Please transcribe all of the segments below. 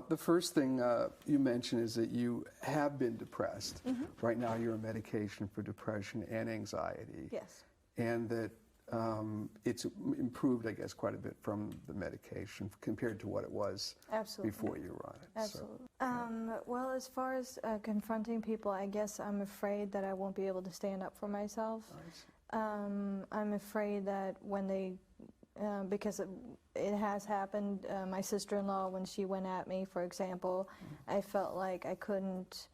The first thing you mentioned is that you have been depressed. Right now you're on medication for depression and anxiety. Yes. And that it's improved, I guess, quite a bit from the medication compared to what it was before you were on it. Absolutely. So, well, as far as confronting people, I guess I'm afraid that I won't be able to stand up for myself. I'm afraid that when they, because it has happened, my sister-in-law, when she went at me, for example, I felt like I couldn't,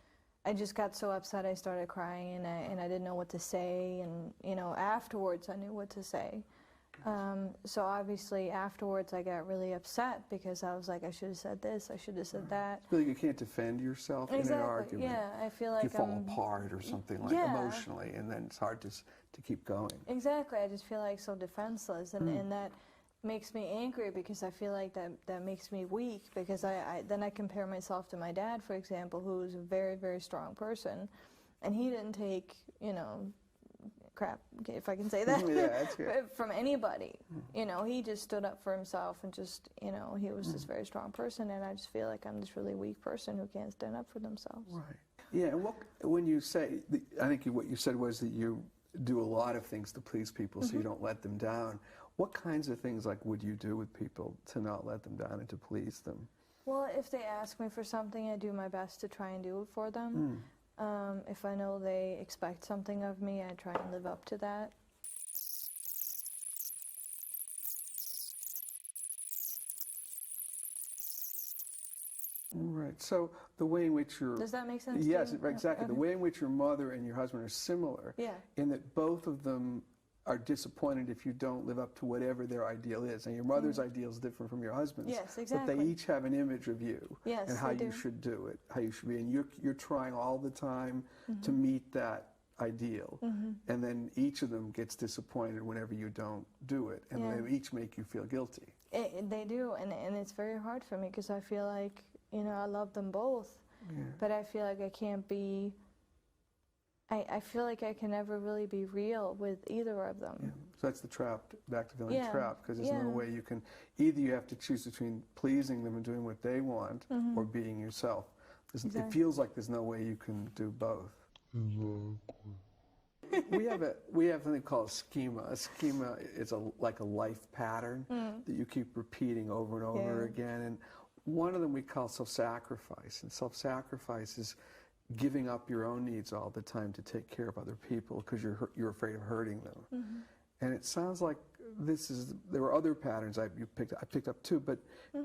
I just got so upset I started crying, and I didn't know what to say, and you know, afterwards I knew what to say. So obviously afterwards I got really upset because I was like, I should have said this, I should have said that. You feel like you can't defend yourself in an argument. Yeah, I feel like you fall apart or something like emotionally, and then it's hard to keep going. Exactly, I just feel like so defenseless, and that makes me angry because I feel like that makes me weak, because then I compare myself to my dad, for example, who's a very, very strong person, and he didn't take, you know, crap, if I can say that, yeah, that's good. from anybody. You know, he just stood up for himself and just, you know, he was this very strong person, and I just feel like I'm this really weak person who can't stand up for themselves. Right. Yeah, and when you say, I think what you said was that you do a lot of things to please people so you don't let them down. What kinds of things would you do with people to not let them down and to please them? Well, if they ask me for something, I do my best to try and do it for them. If I know they expect something of me, I try and live up to that. Right. So the way in which your... Does that make sense? Yes, exactly. Okay. The way in which your mother and your husband are similar, in that both of them are disappointed if you don't live up to whatever their ideal is. And your mother's ideal is different from your husband's. Yes, exactly. But they each have an image of you and how you should do it, how you should be. And you're trying all the time to meet that ideal. And then each of them gets disappointed whenever you don't do it. And they each make you feel guilty. They do. And it's very hard for me because I feel like, you know, I love them both. But I feel like I can't be... I feel like I can never really be real with either of them. So that's the trap, back to feeling trapped, because there's no way you can, either you have to choose between pleasing them and doing what they want, or being yourself. It feels like there's no way you can do both. we have something called a schema. A schema is like a life pattern that you keep repeating over and over again. And one of them we call self-sacrifice. And self-sacrifice is giving up your own needs all the time to take care of other people because you're afraid of hurting them. And it sounds like there were other patterns I picked up too, but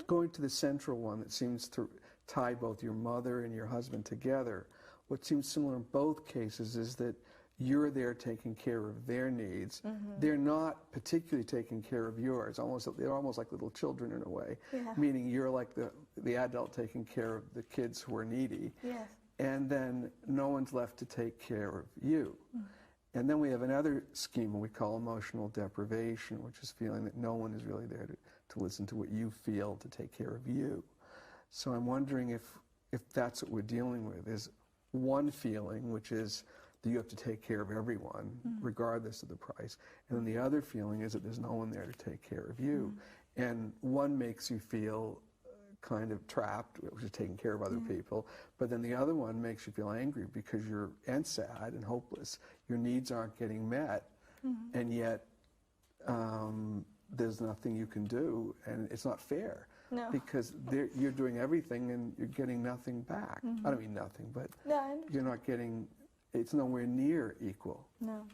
going to the central one that seems to tie both your mother and your husband together, what seems similar in both cases is that you're there taking care of their needs. They're not particularly taking care of yours. They're almost like little children in a way, meaning you're like the adult taking care of the kids who are needy. And then no one's left to take care of you. And then we have another schema we call emotional deprivation, which is feeling that no one is really there to listen to what you feel, to take care of you. So I'm wondering if that's what we're dealing with, is one feeling, which is that you have to take care of everyone, regardless of the price. And then the other feeling is that there's no one there to take care of you. And one makes you feel kind of trapped, which is taking care of other people, but then the other one makes you feel angry because and sad and hopeless. Your needs aren't getting met, and yet there's nothing you can do, and it's not fair. Because you're doing everything and you're getting nothing back. I don't mean nothing, but you're not getting, it's nowhere near equal. No.